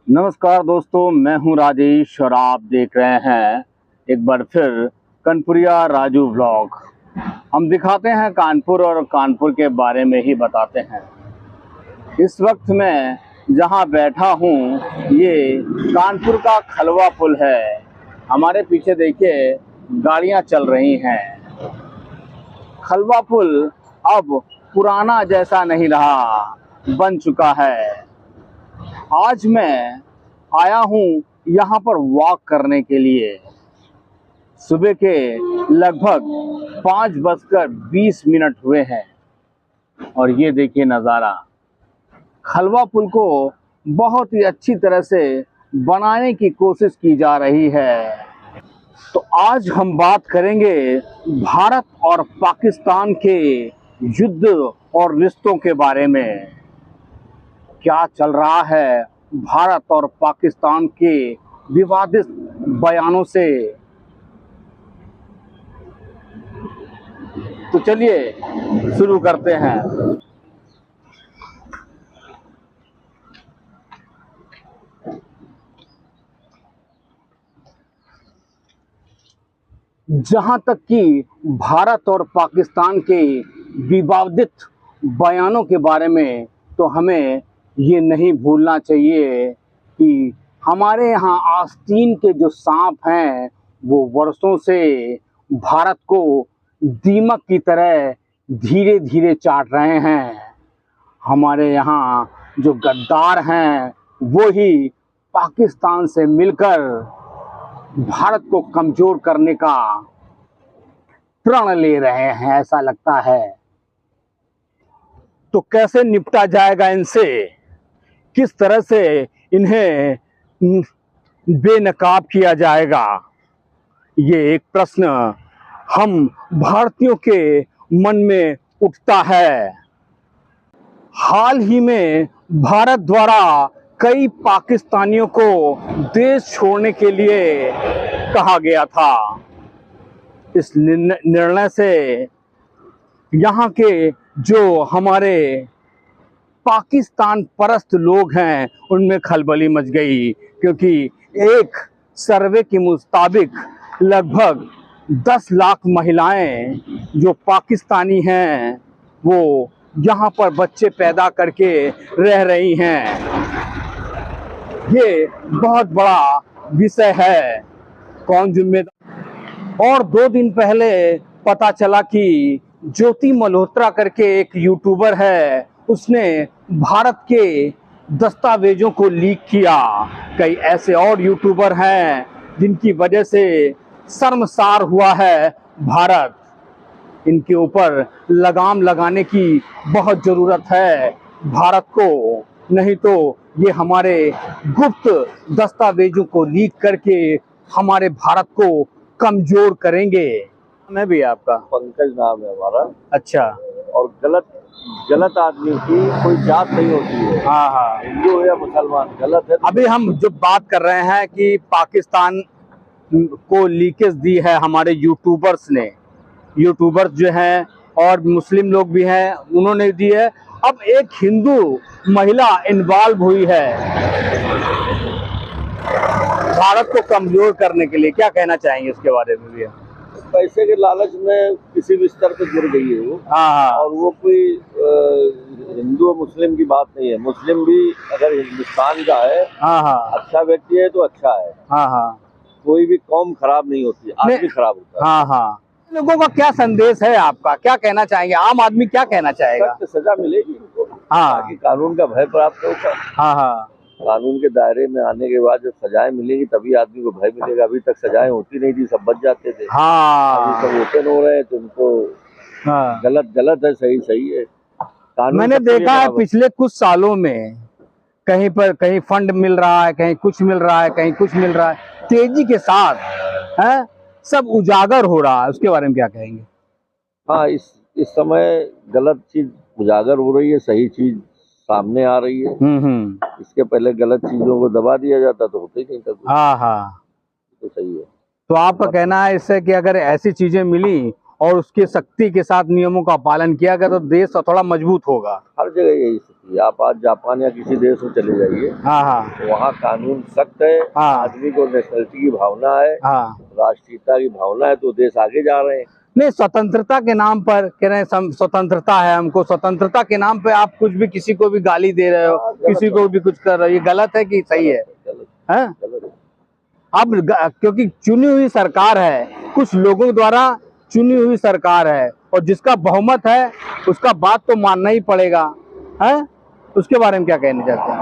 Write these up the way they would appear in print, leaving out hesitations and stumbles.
नमस्कार दोस्तों, मैं हूं राजेश और आप देख रहे हैं एक बार फिर कानपुरिया राजू व्लॉग। हम दिखाते हैं कानपुर और कानपुर के बारे में ही बताते हैं। इस वक्त मैं जहां बैठा हूं ये कानपुर का खलवा पुल है। हमारे पीछे देखिए गाड़ियां चल रही हैं। खलवा पुल अब पुराना जैसा नहीं रहा, बन चुका है। आज मैं आया हूँ यहाँ पर वॉक करने के लिए। सुबह के लगभग 5:20 हुए हैं और ये देखिए नज़ारा। खलवा पुल को बहुत ही अच्छी तरह से बनाने की कोशिश की जा रही है। तो आज हम बात करेंगे भारत और पाकिस्तान के युद्ध और रिश्तों के बारे में। क्या चल रहा है भारत और पाकिस्तान के विवादित बयानों से। तो चलिए शुरू करते हैं। जहां तक कि भारत और पाकिस्तान के विवादित बयानों के बारे में, तो हमें ये नहीं भूलना चाहिए कि हमारे यहाँ आस्तीन के जो सांप हैं वो वर्षों से भारत को दीमक की तरह धीरे धीरे चाट रहे हैं। हमारे यहाँ जो गद्दार हैं वो ही पाकिस्तान से मिलकर भारत को कमज़ोर करने का प्रण ले रहे हैं, ऐसा लगता है। तो कैसे निपटा जाएगा इनसे, किस तरह से इन्हें बेनकाब किया जाएगा, ये एक प्रश्न हम भारतीयों के मन में उठता है। हाल ही में भारत द्वारा कई पाकिस्तानियों को देश छोड़ने के लिए कहा गया था। इस निर्णय से यहाँ के जो हमारे पाकिस्तान परस्त लोग हैं उनमें खलबली मच गई, क्योंकि एक सर्वे के मुताबिक लगभग 10 लाख महिलाएं जो पाकिस्तानी हैं वो यहाँ पर बच्चे पैदा करके रह रही हैं। ये बहुत बड़ा विषय है, कौन जिम्मेदार। और 2 दिन पहले पता चला कि ज्योति मल्होत्रा करके एक यूट्यूबर है, उसने भारत के दस्तावेजों को लीक किया। कई ऐसे और यूट्यूबर हैं जिनकी वजह से शर्मसार हुआ है भारत। इनके ऊपर लगाम लगाने की बहुत ज़रूरत है भारत को, नहीं तो ये हमारे गुप्त दस्तावेजों को लीक करके हमारे भारत को कमज़ोर करेंगे। मैं भी आपका पंकज नाम है हमारा। अच्छा। और गलत आदमी की कोई जात नहीं होती है। हाँ हाँ, हिंदू हो या मुसलमान, गलत है। अभी हम जो बात कर रहे हैं कि पाकिस्तान को लीकेज दी है हमारे यूट्यूबर्स ने, यूट्यूबर्स जो हैं और मुस्लिम लोग भी हैं उन्होंने दी है। अब एक हिंदू महिला इन्वॉल्व हुई है भारत को कमजोर करने के लिए। क्या कहना चाहेंगे इसके बारे में भी? पैसे के लालच में किसी भी स्तर पे जुड़ गई है वो। हाँ। और वो कोई हिंदू और मुस्लिम की बात नहीं है। मुस्लिम भी अगर हिंदुस्तान का है, हाँ, अच्छा व्यक्ति है तो अच्छा है। हाँ, कोई भी कौम खराब नहीं होती, आदमी खराब होता है। हाँ। लोगों का क्या संदेश है आपका, क्या कहना चाहेंगे? आम आदमी क्या कहना चाहेगा? सख्त सजा मिलेगी इनको। हाँ, ताकि कानून का भय प्राप्त होगा। हाँ। कानून के दायरे में आने के बाद जब सजाएं मिलेंगी तभी आदमी को भय मिलेगा। अभी तक सजाएं होती नहीं थी, सब बच जाते थे। हाँ, अभी सब ओपन हो रहे हैं तो उनको हाँ। गलत है, सही है। मैंने देखा है पिछले कुछ सालों में कहीं पर कहीं फंड मिल रहा है, कहीं कुछ मिल रहा है, कहीं कुछ मिल रहा है, तेजी के साथ है, सब उजागर हो रहा है। उसके बारे में क्या कहेंगे? हाँ, इस समय गलत चीज उजागर हो रही है, सही चीज सामने आ रही है। इसके पहले गलत चीजों को दबा दिया जाता तो होते ही नहीं था। हाँ। तो सही है। तो आपका कहना है इससे कि अगर ऐसी चीजें मिली और उसकी सख्ती के साथ नियमों का पालन किया गया तो देश थोड़ा मजबूत होगा? हर जगह यही आप आज जापान या किसी देश में चले जाइए, हाँ हाँ तो वहाँ कानून सख्त है, हाँ आदमी को नेशनलिटी की भावना है, हाँ। राष्ट्रीयता की भावना है, तो देश आगे जा रहे हैं। नहीं, स्वतंत्रता के नाम पर कह रहे हैं स्वतंत्रता है हमको, स्वतंत्रता के नाम पे आप कुछ भी किसी को भी गाली दे रहे हो, किसी को भी कुछ कर रहे हो, ये गलत है कि सही है? गलत हैं? गलत है। अब क्योंकि चुनी हुई सरकार है, कुछ लोगों द्वारा चुनी हुई सरकार है, और जिसका बहुमत है उसका बात तो मानना ही पड़ेगा, है? उसके बारे में क्या कहना चाहते हैं?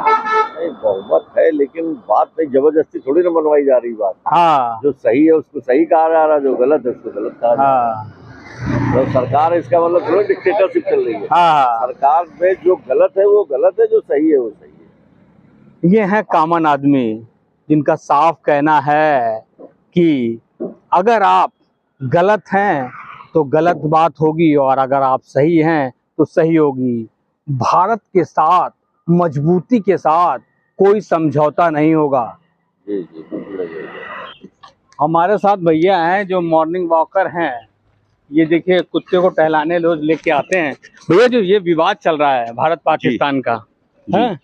नहीं, बहुमत है, लेकिन बात नहीं, जबरदस्ती थोड़ी ना मनवाई जा रही बात। हाँ जो सही है उसको सही कहा जा रहा है, जो गलत है उसको गलत कहा जा रहा है। हाँ तो सरकार है, इसका मतलब थोड़ा डिक्टेटरशिप चल रही है। हाँ। सरकार में जो गलत है वो गलत है, जो सही है वो सही है। ये है कॉमन आदमी जिनका साफ कहना है कि अगर आप गलत हैं तो गलत बात होगी, और अगर आप सही हैं तो सही होगी। भारत के साथ मजबूती के साथ कोई समझौता नहीं होगा। जी जी बिल्कुल है। हमारे साथ भैया हैं जो मॉर्निंग वॉकर हैं, ये देखिए कुत्ते को टहलाने रोज लेके आते हैं। भैया, जो ये विवाद चल रहा है भारत पाकिस्तान का है,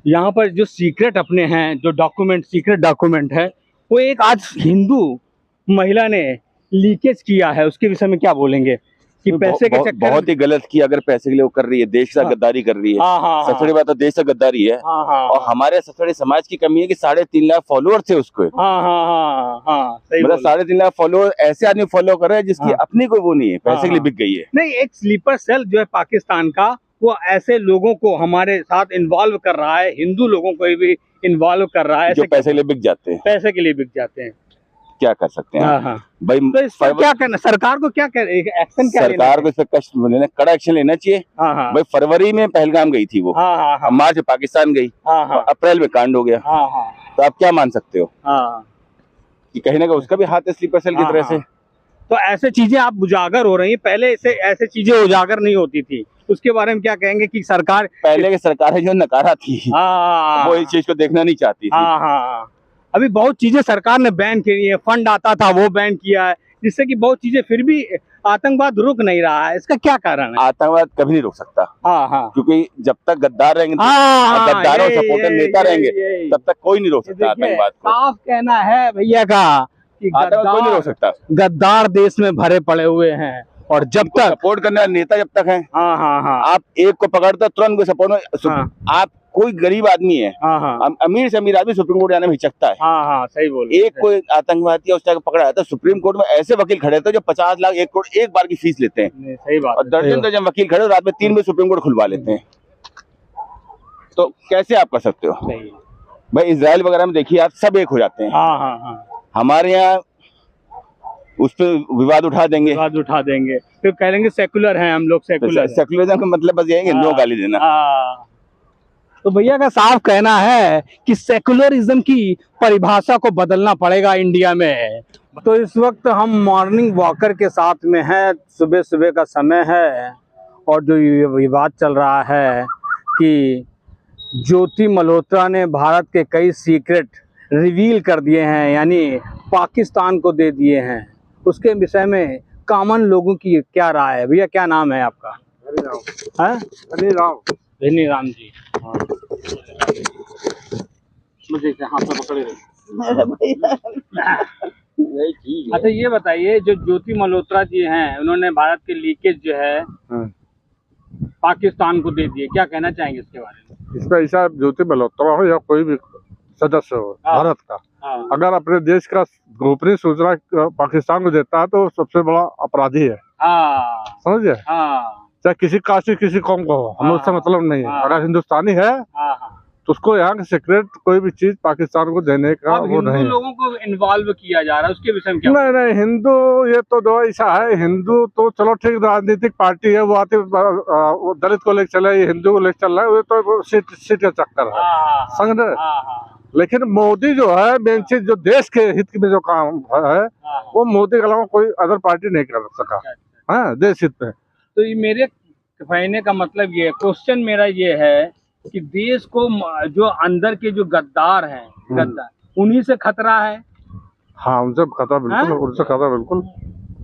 यहाँ पर जो सीक्रेट अपने हैं, जो डॉक्यूमेंट, सीक्रेट डॉक्यूमेंट है, वो एक आज हिंदू महिला ने लीकेज किया है, उसके विषय में क्या बोलेंगे? कि पैसे के चक्कर बहुत ही गलत किया। अगर पैसे के लिए वो कर रही है, देश से हाँ। गद्दारी कर रही है। हाँ हाँ सबसे बड़ी बात तो देश से गद्दारी है। हाँ हाँ और हमारे सबसे बड़ी समाज की कमी है कि 3.5 लाख फॉलोअर थे उसको। हाँ हाँ हाँ हाँ, सही मतलब बोला। 3.5 लाख फॉलोअर ऐसे आदमी फॉलो कर रहे हैं जिसकी हाँ। अपनी कोई वो नहीं है, पैसे हाँ, के लिए हाँ। बिक गई है। नहीं, एक स्लीपर सेल जो है पाकिस्तान का, वो ऐसे लोगों को हमारे साथ इन्वॉल्व कर रहा है, हिंदू लोगों को भी इन्वॉल्व कर रहा है, जो ऐसे पैसे के लिए बिक जाते हैं। पैसे के लिए बिक जाते हैं। क्या कर सकते हैं हाँ आप? हाँ। भाई तो इस पर क्या करना, सरकार को क्या कर, एक्शन क्या लेना सरकार को इस पर कड़ा एक्शन लेना चाहिए। हाँ हाँ भाई फरवरी में पहलगाम गई थी वो, हाँ हाँ हाँ मार्च में पाकिस्तान गई, हाँ हाँ अप्रैल में कांड हो गया। हाँ हाँ तो आप क्या मान सकते हो हाँ। कि कहीं ना कहीं उसका भी हाथ है स्लीपर सेल की हाँ, तरह हाँ। से? तो ऐसे चीजें आप उजागर हो रही हैं, पहले ऐसे चीजें उजागर नहीं होती थी। उसके बारे में क्या कहेंगे कि सरकार पहले की सरकार जो नकारा थी हाँ वो इस चीज को देखना नहीं चाहती थी। हाँ हाँ, अभी बहुत चीजें सरकार ने बैन की है, फंड आता था वो बैन किया है, जिससे कि बहुत चीजें, फिर भी आतंकवाद रुक नहीं रहा है। इसका क्या कारण है? आतंकवाद कभी नहीं रोक सकता, हाँ हाँ क्योंकि जब तक गद्दार रहेंगे, हाँ, गद्दारों यही, सपोर्टर यही, नेता रहेंगे, यही। तब तक कोई नहीं रोक सकता देखिए, आतंकवाद को। साफ कहना है भैया का कि आतंकवाद कोई नहीं रोक सकता। गद्दार देश में भरे पड़े हुए हैं, और जब तक सपोर्ट करने वाले नेता जब तक है, हाँ हाँ हाँ आप एक को पकड़ते तुरंत को सपोर्ट में। हाँ। आप कोई गरीब आदमी है, हाँ हाँ अमीर से अमीर आदमी सुप्रीम कोर्ट जाने में हिचकता है। हाँ हाँ, सही बोल रहे एक कोई आतंकवादी उस टाइम पकड़ा जाता है, सुप्रीम कोर्ट में ऐसे वकील खड़े थे जो 50 लाख 1 करोड़ एक बार की फीस लेते हैं, हैं। सही बात और है, सही दर्जन वकील खड़े रात में 3 बजे सुप्रीम कोर्ट खुलवा लेते हैं। तो कैसे आप कर सकते हो? सही है। भाई इजराइल वगैरह में देखिए आप, सब एक हो जाते हैं। हाँ हाँ हाँ, हमारे यहाँ उस पर विवाद उठा देंगे, बात उठा देंगे, फिर कहेंगे सेकुलर हैं हम लोग, सेकुलर हैं। सेकुलरिज्म का मतलब बस यही है कि हिंदुओं को गाली देना। हाँ। तो भैया का साफ कहना है कि सेकुलरिज्म की परिभाषा को बदलना पड़ेगा इंडिया में। तो इस वक्त हम मॉर्निंग वॉकर के साथ में हैं, सुबह सुबह का समय है, और जो ये विवाद चल रहा है कि ज्योति मल्होत्रा ने भारत के कई सीक्रेट रिवील कर दिए हैं, यानी पाकिस्तान को दे दिए हैं, उसके विषय में कॉमन लोगों की क्या राय है? भैया क्या नाम है आपका? हैं? धनी राम जी। हाँ। मुझे हाथ में पकड़े रहे। अच्छा ये बताइए, जो ज्योति मल्होत्रा जी हैं, उन्होंने भारत के लीकेज जो है पाकिस्तान को दे दिए, क्या कहना चाहेंगे इसके बारे में? इसमें ऐसा ज्योति मल्होत्रा हो या कोई भी सदस्य हो हाँ। भारत का, हाँ अगर अपने देश का गोपनीय सूचना पाकिस्तान को देता है तो सबसे बड़ा अपराधी है, हाँ समझिए। हाँ चाहे किसी कास्ट की किसी कौम का हो, हमें हाँ। उससे मतलब नहीं है। हाँ। अगर हिंदुस्तानी है हाँ हाँ। तो उसको यहाँ के सीक्रेट कोई भी चीज पाकिस्तान को देने का अब वो हिंदू नहीं है। लोगों को इन्वॉल्व किया जा रहा है, उसके विषय में क्या? नहीं नहीं, हिंदू ये तो दो ऐसा है, हिंदू तो चलो ठीक राजनीतिक पार्टी है, वो आते वो दलित को लेकर चले, ये हिंदू को लेकर चल रहा है, वो तो सीट का चक्कर है, हाँ समझ रहे। हाँ हाँ लेकिन मोदी जो है मेन चीज, जो देश के हित में जो काम है, हाँ। वो मोदी के अलावा कोई अदर पार्टी नहीं कर सका है देश हित में। तो ये मेरे कहने का मतलब ये, क्वेश्चन मेरा ये है कि देश को जो अंदर के जो गद्दार हैं, गद्दार, उन्हीं से खतरा है। हाँ, उनसे खतरा बिल्कुल, हाँ? उनसे खतरा बिल्कुल।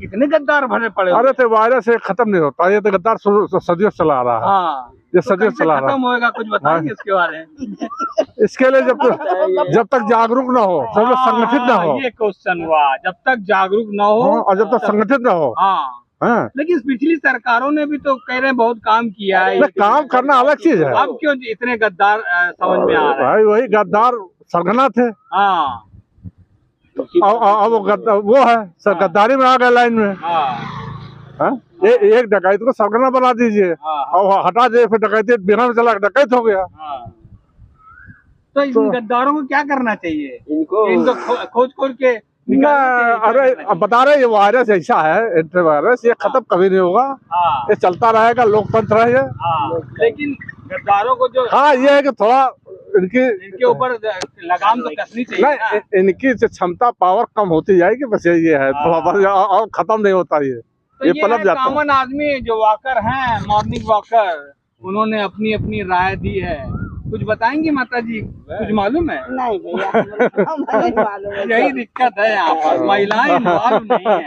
कितने गद्दार भरे पड़े हुए अरे हैं। तो वायरस से खत्म नहीं होता, ये तो गद्दार सदियों चला आ रहा है। हाँ, ये सचिव चला रहा खत्म होएगा, कुछ बताएंगे इसके बारे में? है। इसके लिए जब तक जागरूक ना हो, सब लोग संगठित ना हो, ये क्वेश्चन हुआ, जब तक जागरूक ना हो और जब तक संगठित ना हो। हाँ, लेकिन पिछली सरकारों ने भी तो कह रहे हैं बहुत काम किया है। काम करना अलग चीज है। अब क्यों इतने गद्दार समझ में आ रहे हैं? भाई वही गद्दार सरगना थे, हाँ, अब वो है गद्दारी में आ गए लाइन में। हाँ? एक डकैत को सरगना बना दीजिए और हटा दे, फिर डकैती बिना में चला डकैत हो गया। तो इन गद्दारों को क्या करना चाहिए? इनको खोज खोज के अरे अब बता रहे ये वायरस ऐसा है, एंट्री वायरस, ये खत्म कभी नहीं होगा, ये चलता रहेगा, लोकतंत्र है ये। लेकिन गद्दारों को जो ये है कि थोड़ा इनके ऊपर लगाम तो कसनी चाहिए ना। इनकी क्षमता पावर कम होती जाएगी, बस ये है थोड़ा बस, और खत्म नहीं होता ये। तो ये पलट जाता है। कॉमन आदमी जो वॉकर हैं, मॉर्निंग वॉकर, उन्होंने अपनी अपनी राय दी है। कुछ बताएंगी माता जी, कुछ मालूम है? नहीं भैया नहीं मालूम है। यही दिक्कत है यहाँ पर, महिलाएं इन्वॉल्व नहीं है।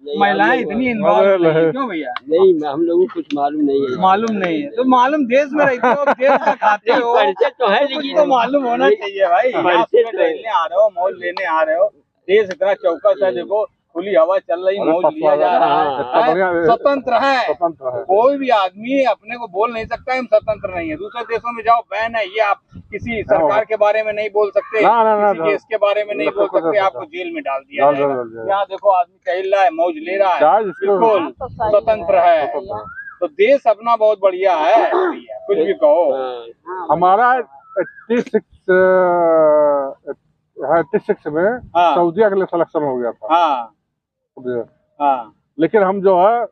महिलाएं इतनी इन्वॉल्व नहीं है, क्यों भैया? नहीं, हम लोगों को कुछ मालूम नहीं है। मालूम नहीं है तो मालूम देश में रहते हो, देश का खाते हो, परिचय तो है, कुछ लेकिन तो मालूम होना चाहिए भाई। आप टहलने आ रहे हो, मौज लेने आ रहे हो, देश इतना चौकस है, देखो खुली हवा चल रही, मौज लिया जा रहा है, स्वतंत्र है। कोई भी आदमी अपने को बोल नहीं सकता हम स्वतंत्र नहीं है। दूसरे देशों में जाओ बैन है, ये आप किसी सरकार के बारे में नहीं बोल सकते, किसी देश के बारे में नहीं बोल सकते, आपको जेल में डाल दिया जाएगा। यहाँ देखो आदमी टहल रहा है, मौज ले रहा है, बिल्कुल स्वतंत्र है। तो देश अपना बहुत बढ़िया है, कुछ भी कहो। हमारा 86 में सऊदीया के लिए सिलेक्शन हो गया था। लेकिन हम जो है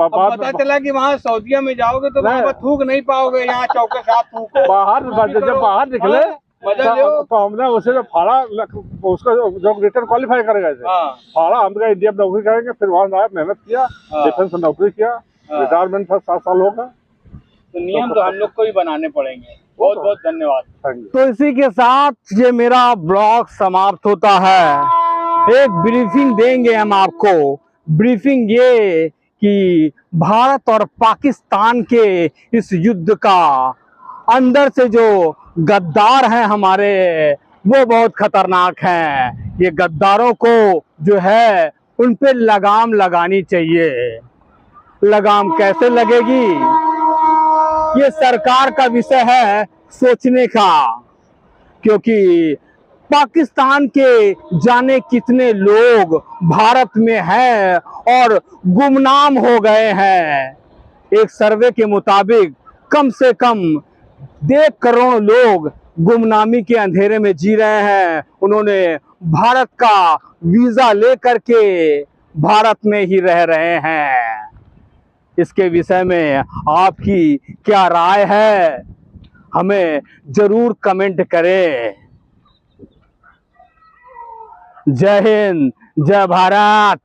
पता चला कि वहाँ सऊदीया में जाओगे तो वहाँ पर थूक नहीं पाओगे, यहाँ चौके साथ थूको। जब बाहर निकले तो हमने उसे जो फाड़ा, उसका जो रिटर्न क्वालिफाई कर गए थे, फाड़ा हम गए इंडिया में नौकरी करेंगे, फिर वहाँ आया, मेहनत किया, डिफेंस में नौकरी किया, रिटायरमेंट था 7 साल हो गए। तो नियम तो हम लोग को ही बनाने पड़ेंगे। बहुत बहुत धन्यवाद। तो इसी के साथ ये मेरा ब्लॉग समाप्त होता है। एक ब्रीफिंग देंगे हम आपको, ब्रीफिंग ये कि भारत और पाकिस्तान के इस युद्ध का अंदर से जो गद्दार हैं हमारे, वो बहुत खतरनाक हैं। ये गद्दारों को जो है उन पे लगाम लगानी चाहिए। लगाम कैसे लगेगी, ये सरकार का विषय है सोचने का, क्योंकि पाकिस्तान के जाने कितने लोग भारत में हैं और गुमनाम हो गए हैं। एक सर्वे के मुताबिक कम से कम 1.5 करोड़ लोग गुमनामी के अंधेरे में जी रहे हैं। उन्होंने भारत का वीजा लेकर के भारत में ही रह रहे हैं। इसके विषय में आपकी क्या राय है, हमें जरूर कमेंट करें। जय हिंद, जय भारत।